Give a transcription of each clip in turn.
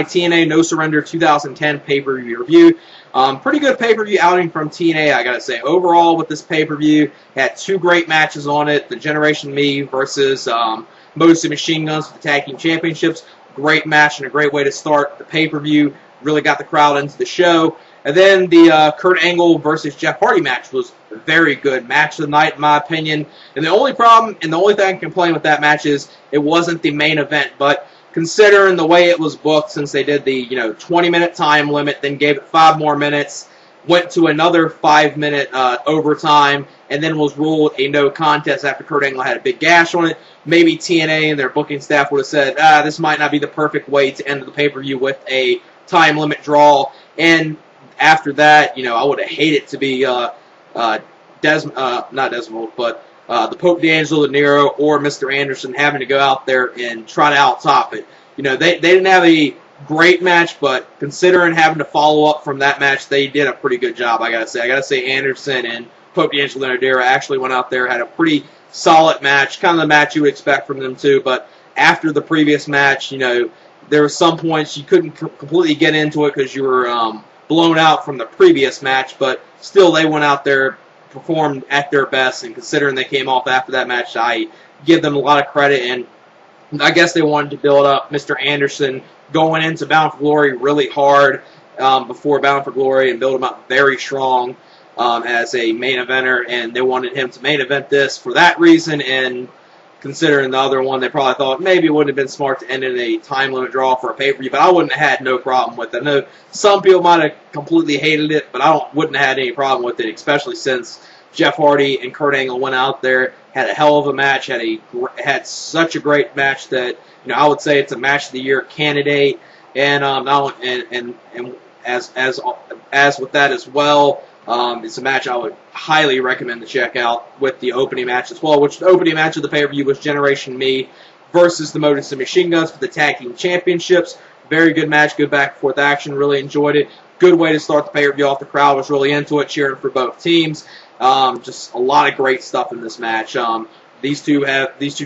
TNA No Surrender 2010 pay-per-view review. Pretty good pay-per-view outing from TNA, I gotta say. Overall, with this pay-per-view, had two great matches on it. The Generation Me versus Madison Machine Guns for the Tag Team Championships. Great match and a great way to start the pay-per-view. Really got the crowd into the show. And then the Kurt Angle versus Jeff Hardy match was a very good match of the night, in my opinion. And the only problem, and the only thing I can complain with that match is it wasn't the main event. But considering the way it was booked, since they did the 20-minute time limit, then gave it 5 more minutes, went to another 5-minute overtime, and then was ruled a no contest after Kurt Angle had a big gash on it. Maybe TNA and their booking staff would have said, this might not be the perfect way to end the pay-per-view with a time limit draw. And after that, I would have hated to be not Desmond, but the Pope D'Angelo, Dinero, or Mr. Anderson having to go out there and try to out-top it. They didn't have a great match, but considering having to follow up from that match, they did a pretty good job, I gotta say. I gotta say Anderson and Pope D'Angelo and Dinero actually went out there, had a pretty solid match, kind of the match you would expect from them too, but after the previous match, there were some points you couldn't completely get into it because you were blown out from the previous match, but still they went out there, performed at their best, and considering they came off after that match, I give them a lot of credit, and I guess they wanted to build up Mr. Anderson going into Bound for Glory really hard before Bound for Glory and build him up very strong as a main eventer, and they wanted him to main event this for that reason, and considering the other one, they probably thought maybe it wouldn't have been smart to end in a time limit draw for a pay-per-view, but I wouldn't have had no problem with it. I know some people might have completely hated it, but I wouldn't have had any problem with it, especially since Jeff Hardy and Kurt Angle went out there, had a hell of a match, had such a great match that I would say it's a match of the year candidate, and as with that as well. It's a match I would highly recommend to check out with the opening match as well, which the opening match of the pay-per-view was Generation Me versus the Madison Machine Guns for the Tag Team Championships. Very good match, good back-and-forth action, really enjoyed it. Good way to start the pay-per-view off. The crowd was really into it, cheering for both teams. Just a lot of great stuff in this match. These two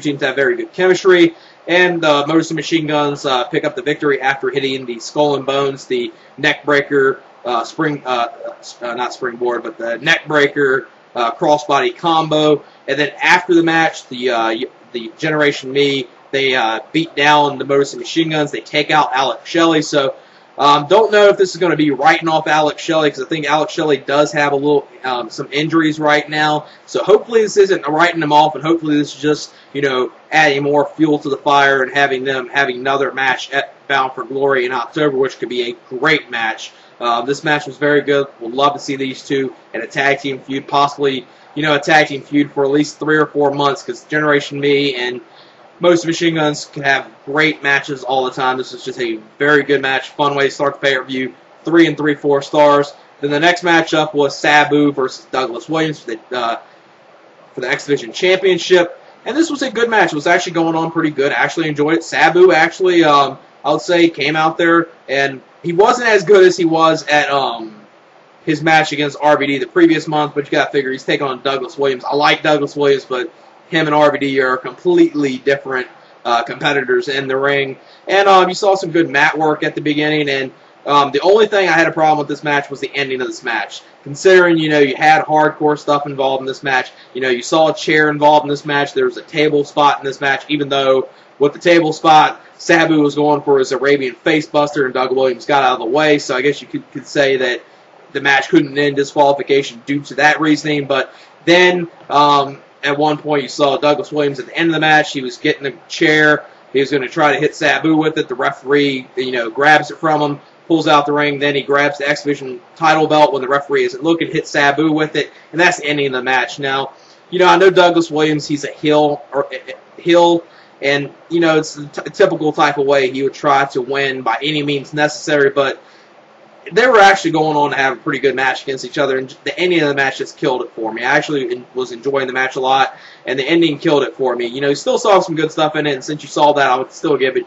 teams have very good chemistry, and the Madison Machine Guns pick up the victory after hitting the Skull and Bones, the neck breaker, not springboard, but the neck breaker crossbody combo. And then after the match, the Generation Me, they beat down the Madison Machine Guns. They take out Alex Shelley. So don't know if this is going to be writing off Alex Shelley, because I think Alex Shelley does have some injuries right now. So hopefully this isn't writing them off, and hopefully this is just adding more fuel to the fire and having another match at Bound for Glory in October, which could be a great match. This match was very good. Would love to see these two in a tag team feud, possibly, a tag team feud for at least 3 or 4 months, because Generation Me and most Machine Guns can have great matches all the time. This is just a very good match, fun way to start the pay-per-view. 3 3/4 stars. Then the next matchup was Sabu versus Douglas Williams for the X Division Championship, and this was a good match. It was actually going on pretty good. I actually enjoyed it. Sabu actually, I would say, came out there, and he wasn't as good as he was at his match against RVD the previous month, but you got to figure he's taking on Douglas Williams. I like Douglas Williams, but him and RVD are completely different competitors in the ring. And you saw some good mat work at the beginning, and the only thing I had a problem with this match was the ending of this match. Considering, you had hardcore stuff involved in this match. You saw a chair involved in this match. There was a table spot in this match, even though with the table spot, Sabu was going for his Arabian facebuster, and Doug Williams got out of the way. So I guess you could say that the match couldn't end disqualification due to that reasoning. But then at one point you saw Douglas Williams at the end of the match. He was getting a chair. He was going to try to hit Sabu with it. The referee, grabs it from him, pulls out the ring. Then he grabs the X Division title belt when the referee isn't looking, hits Sabu with it, and that's the ending of the match. Now, I know Douglas Williams. He's a heel, and it's a typical type of way he would try to win by any means necessary. But they were actually going on to have a pretty good match against each other, and the ending of the match just killed it for me. I actually was enjoying the match a lot, and the ending killed it for me. You still saw some good stuff in it, and since you saw that, I would still give it,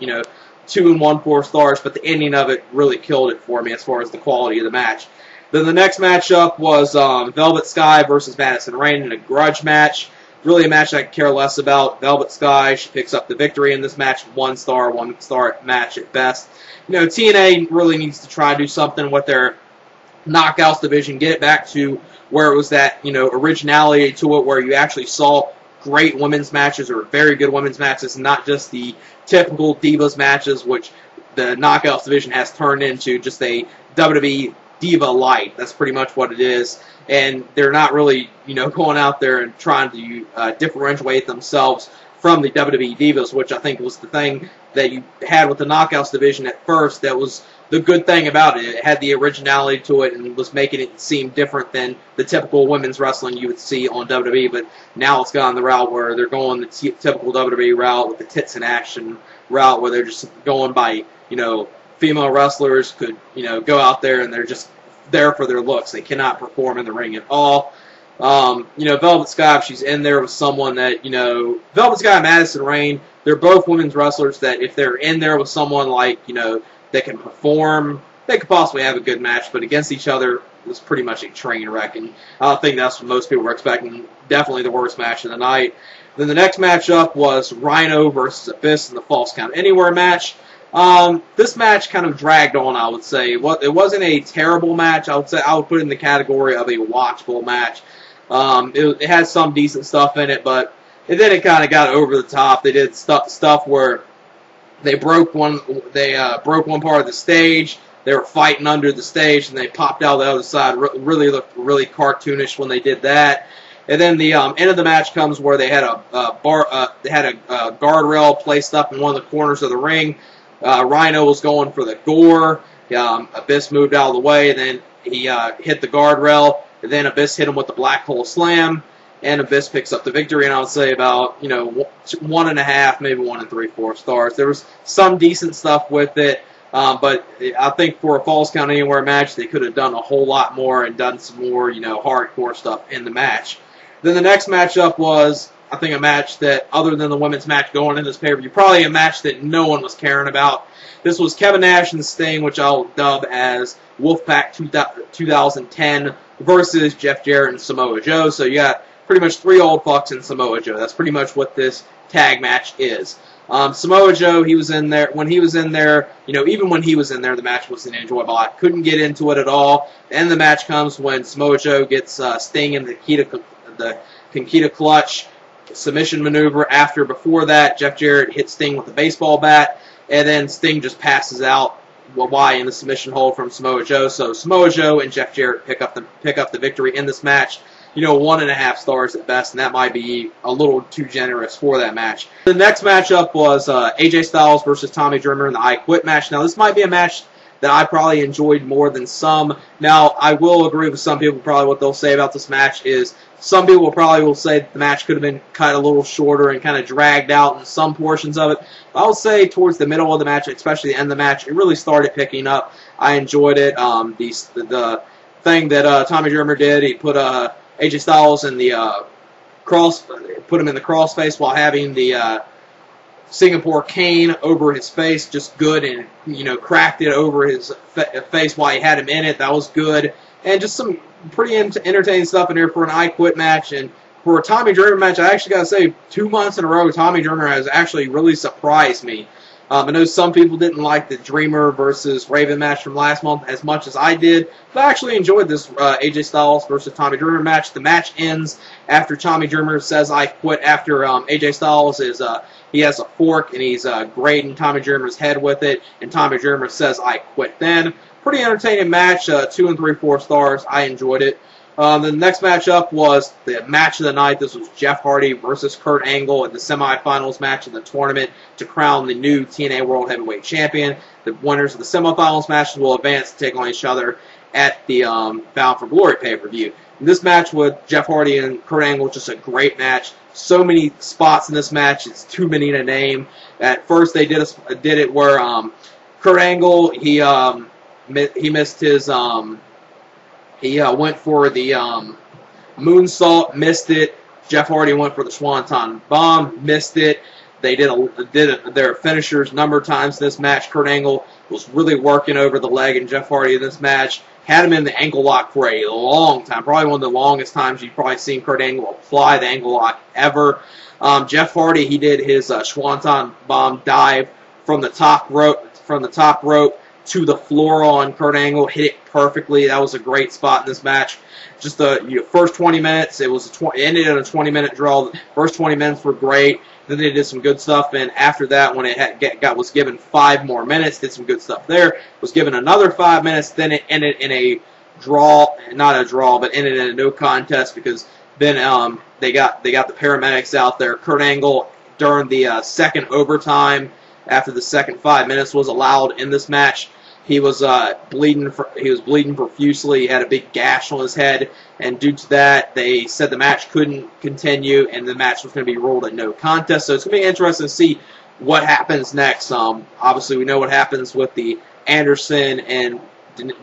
2 1/4 stars, but the ending of it really killed it for me as far as the quality of the match. Then the next matchup was Velvet Sky versus Madison Rayne in a grudge match. really a match I could care less about. Velvet Sky, she picks up the victory in this match. 1 star match at best. You know, TNA really needs to try to do something with their Knockouts division, get it back to where it was that, you know, originality to it, where you actually saw great women's matches or very good women's matches, not just the typical Divas matches, which the Knockouts division has turned into just a WWE Diva Light. That's pretty much what it is. And they're not really, you know, going out there and trying to differentiate themselves from the WWE Divas, which I think was the thing that you had with the Knockouts division at first. That was the good thing about it. It had the originality to it and was making it seem different than the typical women's wrestling you would see on WWE. But now it's gone the route where they're going the typical WWE route with the tits in action route, where they're just going by, you know, female wrestlers could, you know, go out there and they're just there for their looks. They cannot perform in the ring at all. You know, Velvet Sky, if she's in there with someone that, you know, Velvet Sky and Madison Rayne, they're both women's wrestlers that if they're in there with someone like, you know, that can perform, they could possibly have a good match, but against each other, it was pretty much a train wreck, and I don't think that's what most people were expecting. Definitely the worst match of the night. Then the next matchup was Rhino versus Abyss in the Falls Count Anywhere match. This match kind of dragged on, I would say. It wasn't a terrible match. I would say I would put it in the category of a watchable match. It had some decent stuff in it, but then it kind of got over the top. They did stuff where they broke one part of the stage. They were fighting under the stage, and they popped out the other side. Really looked really cartoonish when they did that. And then the end of the match comes where they had a guardrail placed up in one of the corners of the ring. Rhino was going for the gore. Abyss moved out of the way, and then he hit the guardrail. And then Abyss hit him with the Black Hole Slam, and Abyss picks up the victory. And I would say about, you know, 1.5, maybe 1 3/4 stars. There was some decent stuff with it, but I think for a Falls Count Anywhere match, they could have done a whole lot more and done some more, you know, hardcore stuff in the match. Then the next matchup was, I think, a match that, other than the women's match going into this pay-per-view, probably a match that no one was caring about. This was Kevin Nash and Sting, which I'll dub as Wolfpack 2010 versus Jeff Jarrett and Samoa Joe. So you got pretty much 3 old fucks in Samoa Joe. That's pretty much what this tag match is. Samoa Joe, he was in there. When he was in there, you know, even when he was in there, the match wasn't enjoyable. I couldn't get into it at all. The end of the match comes when Samoa Joe gets Sting in the Conquista Clutch submission maneuver. Before that, Jeff Jarrett hits Sting with a baseball bat, and then Sting just passes out in the submission hold from Samoa Joe. So Samoa Joe and Jeff Jarrett pick up the victory in this match. You know, 1.5 stars at best, and that might be a little too generous for that match. The next matchup was AJ Styles versus Tommy Dreamer in the I Quit match. Now, this might be a match that I probably enjoyed more than some. Now, I will agree with some people. Probably what they'll say about this match is some people probably will say that the match could have been cut a little shorter and kind of dragged out in some portions of it. But I will say towards the middle of the match, especially the end of the match, it really started picking up. I enjoyed it. The thing that Tommy Dreamer did, he put AJ Styles in the put him in the crossface while having the Singapore cane over his face, just good, and, you know, cracked it over his face while he had him in it. That was good, and just some pretty entertaining stuff in here for an I Quit match. And for a Tommy Dreamer match, I actually got to say, 2 months in a row, Tommy Dreamer has actually really surprised me. I know some people didn't like the Dreamer versus Raven match from last month as much as I did, but I actually enjoyed this AJ Styles versus Tommy Dreamer match. The match ends after Tommy Dreamer says I quit, after AJ Styles he has a fork and he's grating Tommy Dreamer's head with it, and Tommy Dreamer says I quit then. Pretty entertaining match, 2 3/4 stars. I enjoyed it. The next matchup was the match of the night. This was Jeff Hardy versus Kurt Angle in the semifinals match in the tournament to crown the new TNA World Heavyweight Champion. The winners of the semifinals matches will advance to take on each other at the Bound for Glory pay-per-view. This match with Jeff Hardy and Kurt Angle was just a great match. So many spots in this match, it's too many to name. At first, they did it where Kurt Angle, he missed his he went for the moonsault, missed it. Jeff Hardy went for the Swanton Bomb, missed it. They did their finishers a number of times in this match. Kurt Angle was really working over the leg and Jeff Hardy in this match. Had him in the ankle lock for a long time, probably one of the longest times you've probably seen Kurt Angle apply the ankle lock ever. Jeff Hardy, he did his Swanton bomb dive from the top rope to the floor on Kurt Angle, hit it perfectly. That was a great spot in this match. Just the first 20 minutes, it ended in a 20-minute draw. The first 20 minutes were great. Then they did some good stuff, and after that, when it was given 5 more minutes, did some good stuff there. Was given another 5 minutes. Then it ended in a draw, not a draw, but ended in a no contest because then they got the paramedics out there. Kurt Angle during the second overtime, after the second 5 minutes was allowed in this match, he was bleeding profusely. He had a big gash on his head, and due to that, they said the match couldn't continue, and the match was going to be ruled a no contest. So it's going to be interesting to see what happens next. Obviously, we know what happens with the Anderson and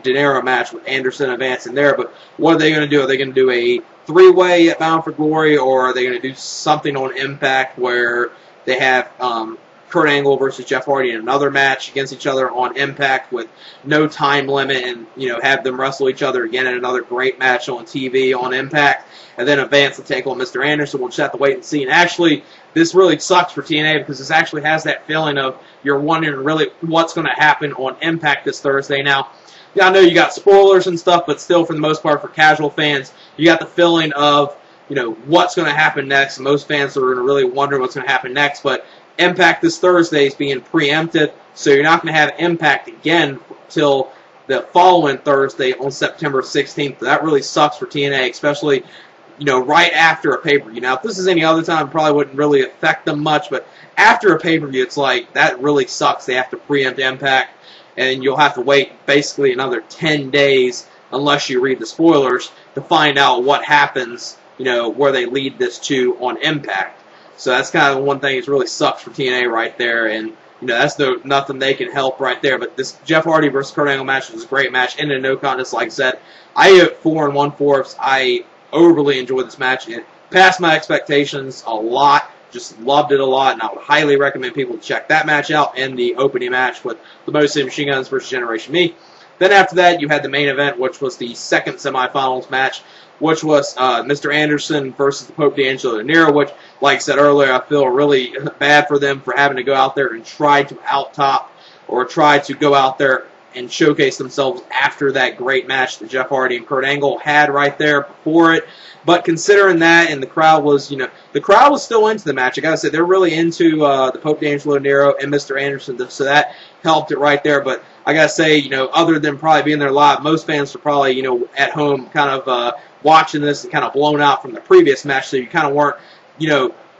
Dinero match with Anderson advancing there, but what are they going to do? Are they going to do a 3-way at Bound for Glory, or are they going to do something on Impact where they have Kurt Angle versus Jeff Hardy in another match against each other on Impact with no time limit, and have them wrestle each other again in another great match on TV on Impact, and then advance to take on Mr. Anderson? We'll just have to wait and see. And actually, this really sucks for TNA because this actually has that feeling of you're wondering really what's going to happen on Impact this Thursday. Now, I know you got spoilers and stuff, but still, for the most part, for casual fans, you got the feeling of what's going to happen next. Most fans are going to really wonder what's going to happen next, but Impact this Thursday is being preempted, so you're not going to have Impact again till the following Thursday on September 16th. That really sucks for TNA, especially, right after a pay-per-view. Now, if this is any other time, it probably wouldn't really affect them much, but after a pay-per-view, it's like, that really sucks. They have to preempt Impact, and you'll have to wait basically another 10 days, unless you read the spoilers, to find out what happens, where they lead this to on Impact. So that's kind of one thing that really sucks for TNA right there, and that's nothing they can help right there. But this Jeff Hardy versus Kurt Angle match was a great match, ended in no contest. Like I said, I gave it 4 1/4. I overly enjoyed this match. It passed my expectations a lot. Just loved it a lot, and I would highly recommend people check that match out and the opening match with the Motor City Machine Guns versus Generation Me. Then after that, you had the main event, which was the second semifinals match, which was Mr. Anderson versus the Pope D'Angelo Dinero, which, like I said earlier, I feel really bad for them for having to go out there and try to out-top or try to go out there and showcase themselves after that great match that Jeff Hardy and Kurt Angle had right there before it. But considering that, and the crowd was, the crowd was still into the match. I gotta say, they're really into the Pope D'Angelo Dinero and Mr. Anderson, so that helped it right there. But I gotta say, other than probably being there live, most fans are probably, at home kind of watching this and kind of blown out from the previous match, so you kind of weren't,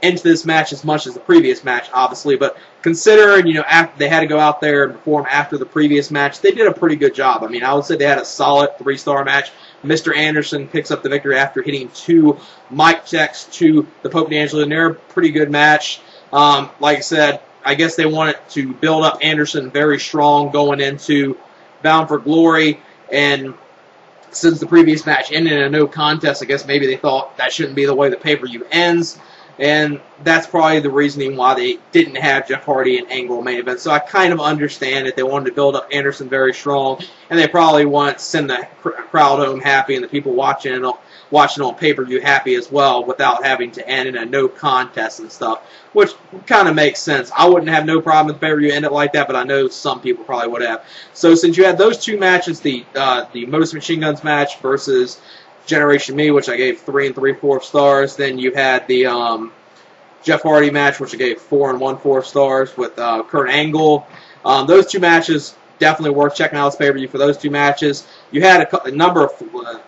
into this match as much as the previous match, obviously. But considering, after they had to go out there and perform after the previous match, they did a pretty good job. I mean, I would say they had a solid 3-star match. Mr. Anderson picks up the victory after hitting 2 mic checks to the Pope D'Angelo Dinero. Pretty good match. Like I said, I guess they wanted to build up Anderson very strong going into Bound for Glory, and since the previous match ended in a no contest, I guess maybe they thought that shouldn't be the way the pay-per-view ends. And that's probably the reasoning why they didn't have Jeff Hardy and Angle main event. So I kind of understand that they wanted to build up Anderson very strong, and they probably want to send the crowd home happy and the people watching on pay-per-view happy as well, without having to end in a no contest and stuff, which kind of makes sense. I wouldn't have no problem with the pay-per-view end it like that, but I know some people probably would have. So since you had those 2 matches, the Motor City Machine Guns match versus Generation Me, which I gave 3 3/4 stars. Then you had the Jeff Hardy match, which I gave 4 1/4 stars with Kurt Angle. Those 2 matches definitely worth checking out this pay-per-view for those 2 matches. You had a number of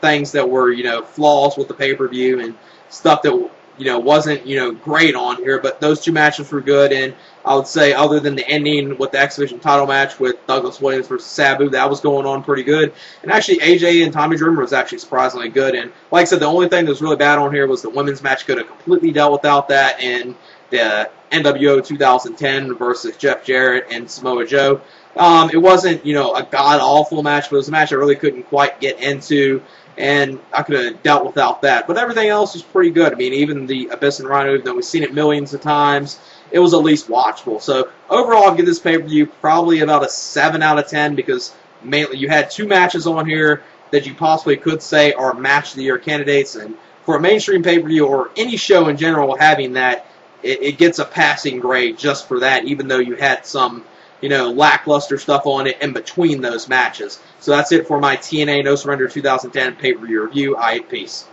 things that were flaws with the pay-per-view and stuff that wasn't great on here, but those 2 matches were good. And I would say, other than the ending with the X Division title match with Douglas Williams versus Sabu, that was going on pretty good. And actually, AJ and Tommy Dreamer was actually surprisingly good. And like I said, the only thing that was really bad on here was the women's match. Could have completely dealt without that. And the NWO 2010 versus Jeff Jarrett and Samoa Joe. It wasn't a god-awful match, but it was a match I really couldn't quite get into, and I could have dealt without that. But everything else was pretty good. I mean, even the Abyss and Rhino, even though we've seen it millions of times, it was at least watchable. So overall, I'll give this pay-per-view probably about a 7 out of 10 because mainly you had 2 matches on here that you possibly could say are match of the year candidates, and for a mainstream pay-per-view or any show in general having that, it gets a passing grade just for that, even though you had some, lackluster stuff on it in between those matches. So that's it for my TNA No Surrender 2010 pay-per-view review. Peace.